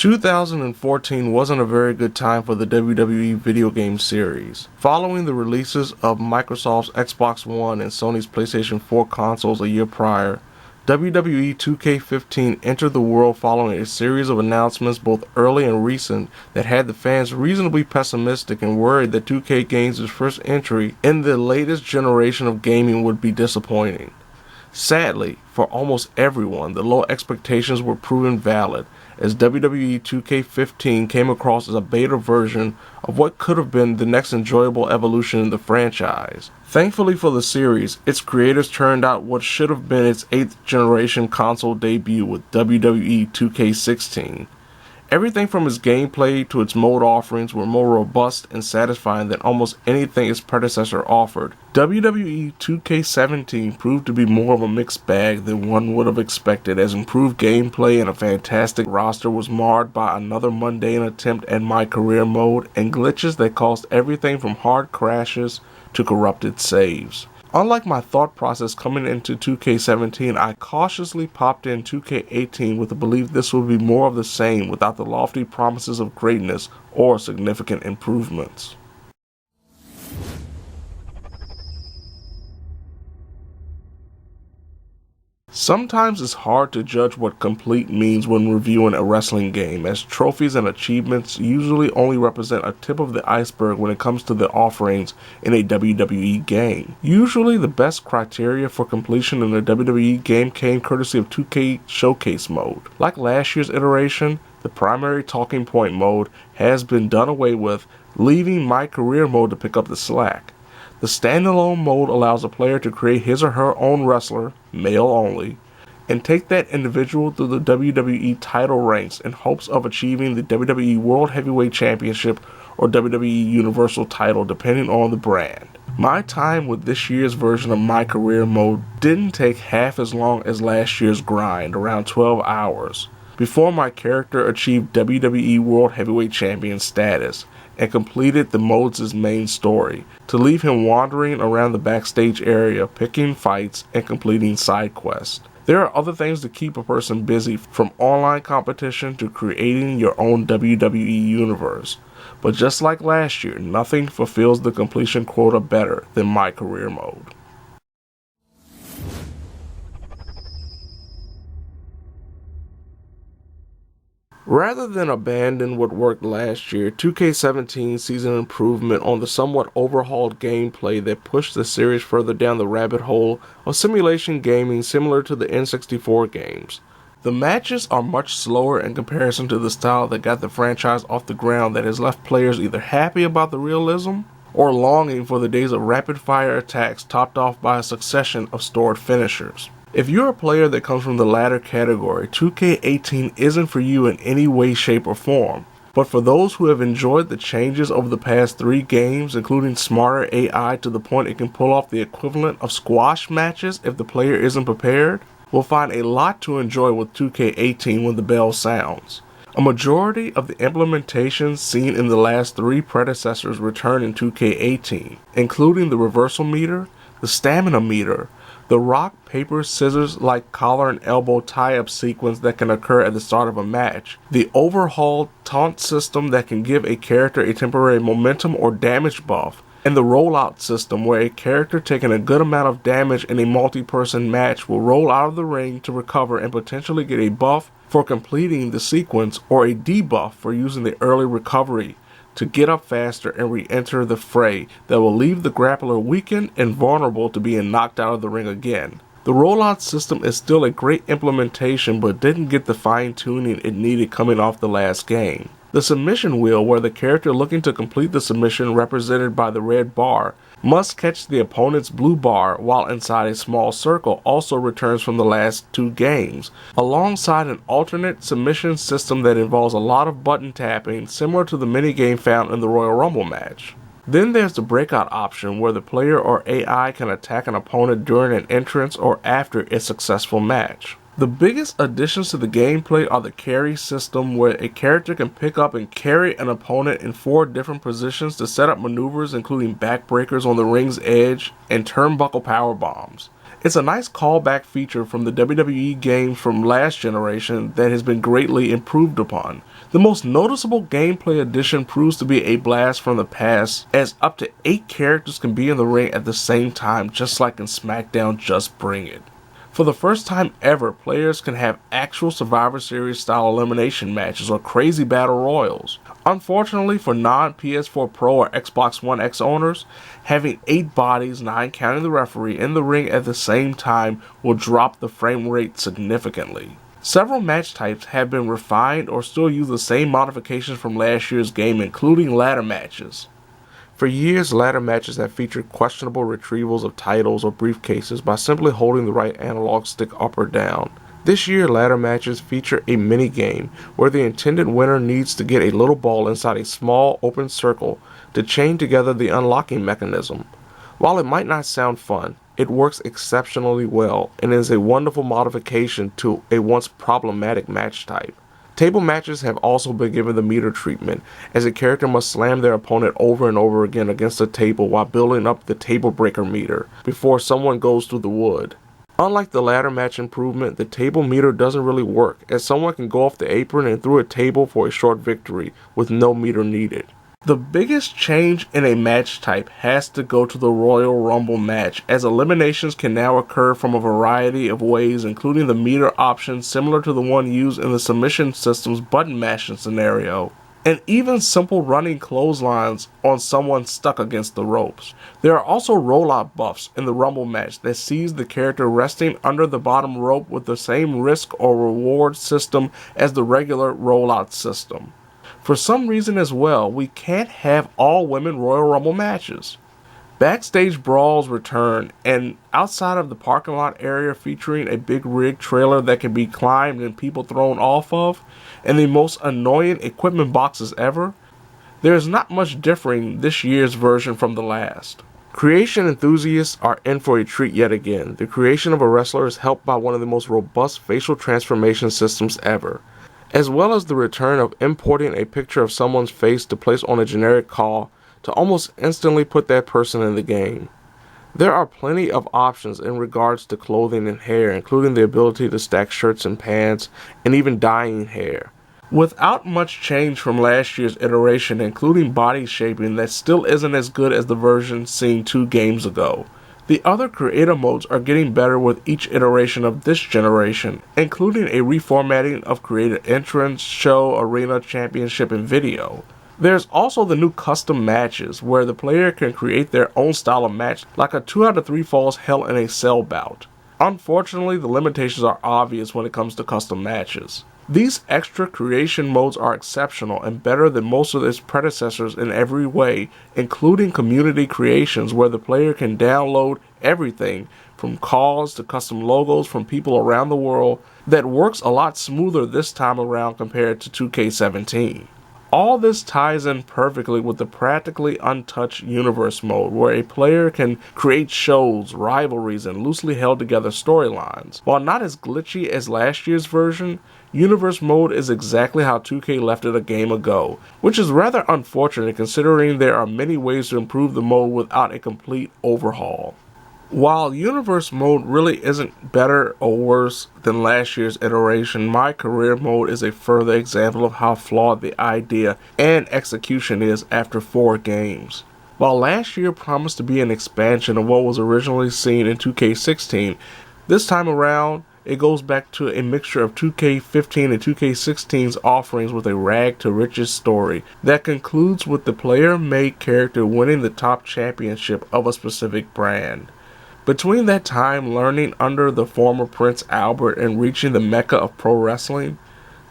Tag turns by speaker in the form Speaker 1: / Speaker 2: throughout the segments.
Speaker 1: 2014 wasn't a very good time for the WWE video game series. Following the releases of Microsoft's Xbox One and Sony's PlayStation 4 consoles a year prior, WWE 2K15 entered the world following a series of announcements both early and recent that had the fans reasonably pessimistic and worried that 2K Games' first entry in the latest generation of gaming would be disappointing. Sadly, for almost everyone, the low expectations were proven valid, as WWE 2K15 came across as a beta version of what could have been the next enjoyable evolution in the franchise. Thankfully for the series, its creators turned out what should have been its 8th generation console debut with WWE 2K16. Everything from its gameplay to its mode offerings were more robust and satisfying than almost anything its predecessor offered. WWE 2K17 proved to be more of a mixed bag than one would have expected, as improved gameplay and a fantastic roster was marred by another mundane attempt at My Career mode and glitches that caused everything from hard crashes to corrupted saves. Unlike my thought process coming into 2K17, I cautiously popped in 2K18 with the belief this would be more of the same without the lofty promises of greatness or significant improvements. Sometimes it's hard to judge what complete means when reviewing a wrestling game, as trophies and achievements usually only represent a tip of the iceberg when it comes to the offerings in a WWE game. Usually the best criteria for completion in a WWE game came courtesy of 2K Showcase mode. Like last year's iteration, the primary talking point mode has been done away with, leaving My Career mode to pick up the slack. The standalone mode allows a player to create his or her own wrestler, male only, and take that individual through the WWE title ranks in hopes of achieving the WWE World Heavyweight Championship or WWE Universal title depending on the brand. My time with this year's version of My Career mode didn't take half as long as last year's grind, around 12 hours, before my character achieved WWE World Heavyweight Champion status and completed the mode's main story, to leave him wandering around the backstage area, picking fights and completing side quests. There are other things to keep a person busy, from online competition to creating your own WWE universe. But just like last year, nothing fulfills the completion quota better than My Career mode. Rather than abandon what worked last year, 2K17 sees an improvement on the somewhat overhauled gameplay that pushed the series further down the rabbit hole of simulation gaming similar to the N64 games. The matches are much slower in comparison to the style that got the franchise off the ground, that has left players either happy about the realism or longing for the days of rapid-fire attacks topped off by a succession of stored finishers. If you're a player that comes from the latter category, 2K18 isn't for you in any way, shape, or form. But for those who have enjoyed the changes over the past 3 games, including smarter AI to the point it can pull off the equivalent of squash matches if the player isn't prepared, will find a lot to enjoy with 2K18 when the bell sounds. A majority of the implementations seen in the last 3 predecessors return in 2K18, including the reversal meter, the stamina meter, the rock, paper, scissors like collar and elbow tie-up sequence that can occur at the start of a match, the overhauled taunt system that can give a character a temporary momentum or damage buff, and the rollout system where a character taking a good amount of damage in a multi-person match will roll out of the ring to recover and potentially get a buff for completing the sequence or a debuff for using the early recovery to get up faster and re-enter the fray that will leave the grappler weakened and vulnerable to being knocked out of the ring again. The rollout system is still a great implementation, but didn't get the fine-tuning it needed coming off the last game. The submission wheel, where the character looking to complete the submission, represented by the red bar, must catch the opponent's blue bar while inside a small circle, also returns from the last 2 games, alongside an alternate submission system that involves a lot of button tapping, similar to the minigame found in the Royal Rumble match. Then there's the breakout option, where the player or AI can attack an opponent during an entrance or after a successful match. The biggest additions to the gameplay are the carry system, where a character can pick up and carry an opponent in 4 different positions to set up maneuvers including backbreakers on the ring's edge and turnbuckle power bombs. It's a nice callback feature from the WWE games from last generation that has been greatly improved upon. The most noticeable gameplay addition proves to be a blast from the past, as up to 8 characters can be in the ring at the same time, just like in SmackDown Just Bring It. For the first time ever, players can have actual Survivor Series style elimination matches or crazy battle royals. Unfortunately for non-PS4 Pro or Xbox One X owners, having 8 bodies, 9 counting the referee, in the ring at the same time will drop the frame rate significantly. Several match types have been refined or still use the same modifications from last year's game, including ladder matches. For years, ladder matches have featured questionable retrievals of titles or briefcases by simply holding the right analog stick up or down. This year, ladder matches feature a mini-game where the intended winner needs to get a little ball inside a small open circle to chain together the unlocking mechanism. While it might not sound fun, it works exceptionally well and is a wonderful modification to a once problematic match type. Table matches have also been given the meter treatment, as a character must slam their opponent over and over again against a table while building up the table breaker meter before someone goes through the wood. Unlike the ladder match improvement, the table meter doesn't really work, as someone can go off the apron and through a table for a short victory with no meter needed. The biggest change in a match type has to go to the Royal Rumble match, as eliminations can now occur from a variety of ways, including the meter option similar to the one used in the submission system's button mashing scenario, and even simple running clotheslines on someone stuck against the ropes. There are also rollout buffs in the Rumble match that sees the character resting under the bottom rope with the same risk or reward system as the regular rollout system. For some reason as well, we can't have all women Royal Rumble matches. Backstage brawls return, and outside of the parking lot area featuring a big rig trailer that can be climbed and people thrown off of, and the most annoying equipment boxes ever, there is not much differing this year's version from the last. Creation enthusiasts are in for a treat yet again. The creation of a wrestler is helped by one of the most robust facial transformation systems ever, as well as the return of importing a picture of someone's face to place on a generic call to almost instantly put that person in the game. There are plenty of options in regards to clothing and hair, including the ability to stack shirts and pants, and even dyeing hair. Without much change from last year's iteration, including body shaping that still isn't as good as the version seen 2 games ago. The other creator modes are getting better with each iteration of this generation, including a reformatting of creator entrance, show, arena, championship, and video. There's also the new custom matches, where the player can create their own style of match, like a 2 out of 3 falls held in a cell bout. Unfortunately, the limitations are obvious when it comes to custom matches. These extra creation modes are exceptional and better than most of its predecessors in every way, including community creations where the player can download everything from calls to custom logos from people around the world that works a lot smoother this time around compared to 2K17. All this ties in perfectly with the practically untouched universe mode, where a player can create shows, rivalries, and loosely held together storylines. While not as glitchy as last year's version, universe mode is exactly how 2K left it a game ago, which is rather unfortunate considering there are many ways to improve the mode without a complete overhaul. While universe mode really isn't better or worse than last year's iteration, my career mode is a further example of how flawed the idea and execution is after 4 games. While last year promised to be an expansion of what was originally seen in 2K16, this time around it goes back to a mixture of 2K15 and 2K16's offerings with a rag to riches story that concludes with the player-made character winning the top championship of a specific brand. Between that time learning under the former Prince Albert and reaching the mecca of pro wrestling,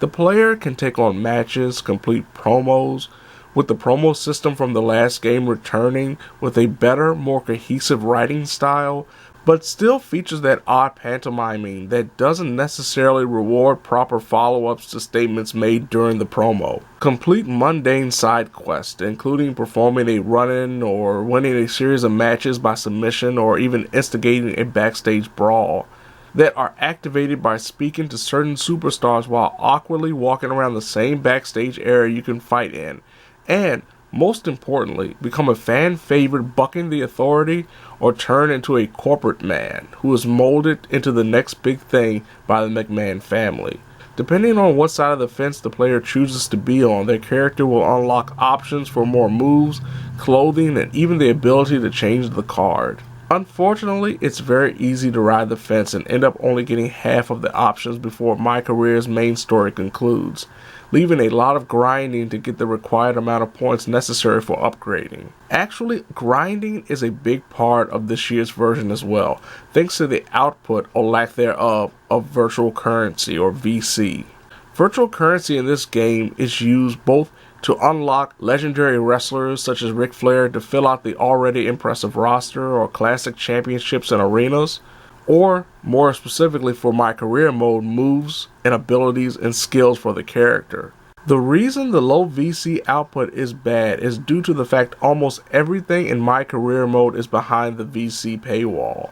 Speaker 1: the player can take on matches, complete promos, with the promo system from the last game returning with a better, more cohesive writing style, but still features that odd pantomiming that doesn't necessarily reward proper follow-ups to statements made during the promo. Complete mundane side quests, including performing a run-in or winning a series of matches by submission or even instigating a backstage brawl, that are activated by speaking to certain superstars while awkwardly walking around the same backstage area you can fight in, and most importantly, become a fan favorite bucking the authority, or turn into a corporate man who is molded into the next big thing by the McMahon family. Depending on what side of the fence the player chooses to be on, their character will unlock options for more moves, clothing, and even the ability to change the card. Unfortunately, it's very easy to ride the fence and end up only getting half of the options before My Career's main story concludes, leaving a lot of grinding to get the required amount of points necessary for upgrading. Actually, grinding is a big part of this year's version as well, thanks to the output or lack thereof of virtual currency or VC. Virtual currency in this game is used both to unlock legendary wrestlers such as Ric Flair to fill out the already impressive roster or classic championships and arenas, or more specifically for My Career mode, moves and abilities and skills for the character. The reason the low VC output is bad is due to the fact almost everything in My Career mode is behind the VC paywall.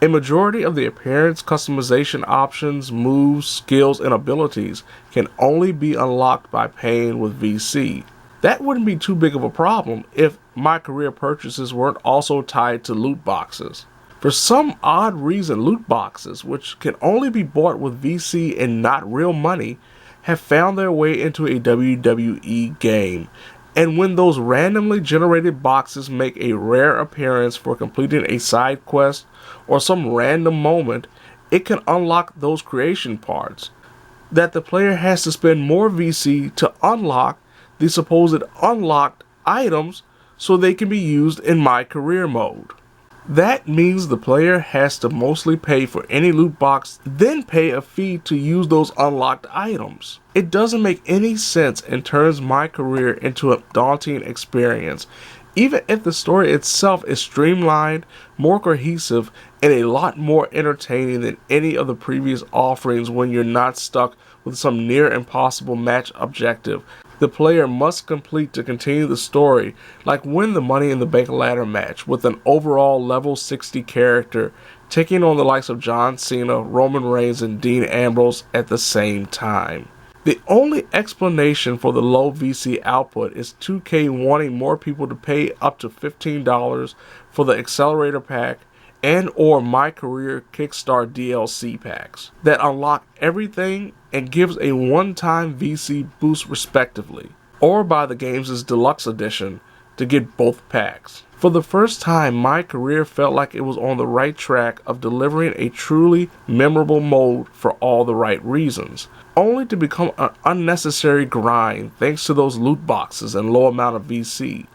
Speaker 1: A majority of the appearance customization options, moves, skills, and abilities can only be unlocked by paying with VC. That wouldn't be too big of a problem if My Career purchases weren't also tied to loot boxes. For some odd reason, loot boxes, which can only be bought with VC and not real money, have found their way into a WWE game. And when those randomly generated boxes make a rare appearance for completing a side quest or some random moment, it can unlock those creation parts that the player has to spend more VC to unlock the supposed unlocked items so they can be used in My Career mode. That means the player has to mostly pay for any loot box, then pay a fee to use those unlocked items. It doesn't make any sense and turns My Career into a daunting experience, even if the story itself is streamlined, more cohesive, and a lot more entertaining than any of the previous offerings. When you're not stuck with some near impossible match objective the player must complete to continue the story, like win the Money in the Bank ladder match with an overall level 60 character, taking on the likes of John Cena, Roman Reigns, and Dean Ambrose at the same time. The only explanation for the low VC output is 2K wanting more people to pay up to $15 for the Accelerator Pack and or My Career Kickstart DLC packs that unlock everything and gives a one-time VC boost respectively, or buy the game's deluxe edition to get both packs. For the first time, My Career felt like it was on the right track of delivering a truly memorable mode for all the right reasons, only to become an unnecessary grind thanks to those loot boxes and low amount of VC.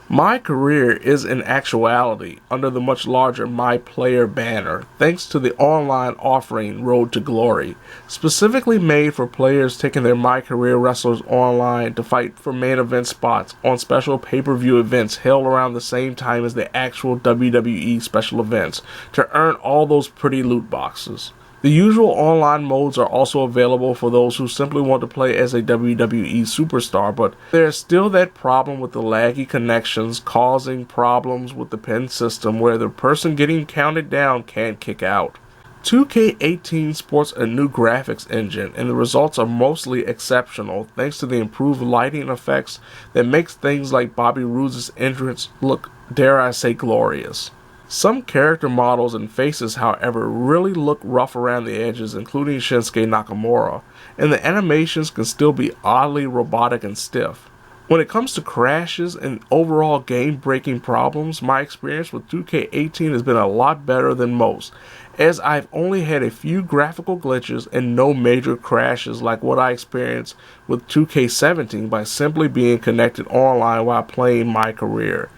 Speaker 1: My Career is in actuality under the much larger My Player banner, thanks to the online offering Road to Glory, specifically made for players taking their My Career wrestlers online to fight for main event spots on special pay-per-view events held around the same time as the actual WWE special events to earn all those pretty loot boxes. The usual online modes are also available for those who simply want to play as a WWE superstar, but there's still that problem with the laggy connections causing problems with the pin system where the person getting counted down can't kick out. 2K18 sports a new graphics engine, and the results are mostly exceptional thanks to the improved lighting effects that makes things like Bobby Roode's entrance look, dare I say, glorious. Some character models and faces, however, really look rough around the edges, including Shinsuke Nakamura, and the animations can still be oddly robotic and stiff. When it comes to crashes and overall game-breaking problems, my experience with 2K18 has been a lot better than most, as I've only had a few graphical glitches and no major crashes like what I experienced with 2K17 by simply being connected online while playing My Career.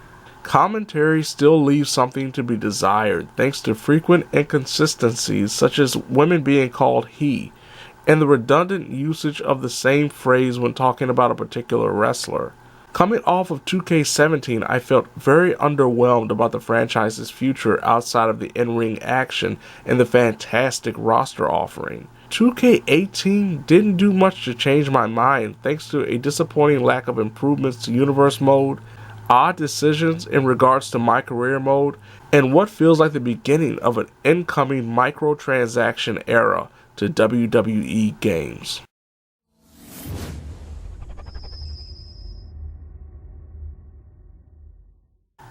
Speaker 1: Commentary still leaves something to be desired thanks to frequent inconsistencies such as women being called he, and the redundant usage of the same phrase when talking about a particular wrestler. Coming off of 2K17, I felt very underwhelmed about the franchise's future outside of the in-ring action and the fantastic roster offering. 2K18 didn't do much to change my mind thanks to a disappointing lack of improvements to Universe Mode, odd decisions in regards to My Career mode, and what feels like the beginning of an incoming microtransaction era to WWE games.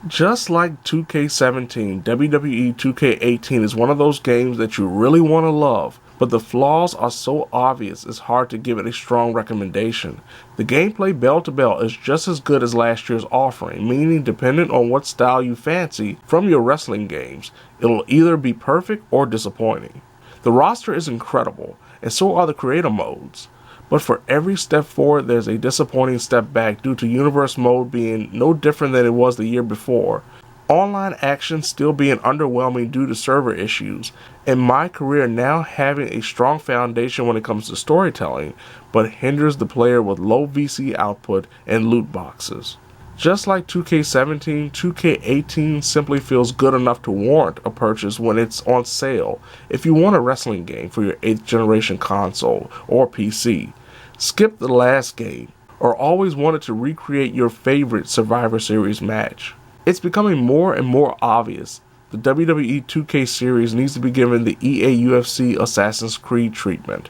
Speaker 1: Just like 2K17, WWE 2K18 is one of those games that you really want to love, but the flaws are so obvious it's hard to give it a strong recommendation. The gameplay bell to bell is just as good as last year's offering, meaning depending on what style you fancy from your wrestling games, it'll either be perfect or disappointing. The roster is incredible, and so are the creator modes. But for every step forward, there's a disappointing step back due to Universe Mode being no different than it was the year before, online action still being underwhelming due to server issues, and my career now having a strong foundation when it comes to storytelling, but hinders the player with low VC output and loot boxes. Just like 2K17, 2K18 simply feels good enough to warrant a purchase when it's on sale if you want a wrestling game for your 8th generation console or PC. Skip the last game, or always wanted to recreate your favorite Survivor Series match. It's becoming more and more obvious the WWE 2K series needs to be given the EA UFC Assassin's Creed treatment,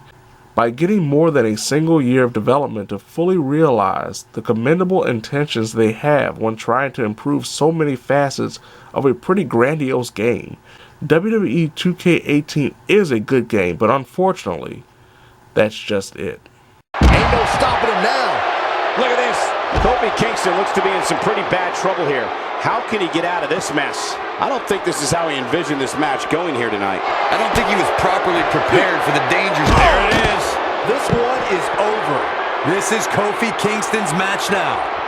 Speaker 1: by getting more than a single year of development to fully realize the commendable intentions they have when trying to improve so many facets of a pretty grandiose game. WWE 2K18 is a good game, but unfortunately, that's just it.
Speaker 2: Ain't no stopping him now.
Speaker 3: Look at this. Kofi Kingston looks to be in some pretty bad trouble here. How can he get out of this mess? I don't think this is how he envisioned this match going here tonight.
Speaker 2: I don't think he was properly prepared for the dangers.
Speaker 4: There it is. This one is over. This is Kofi Kingston's match now.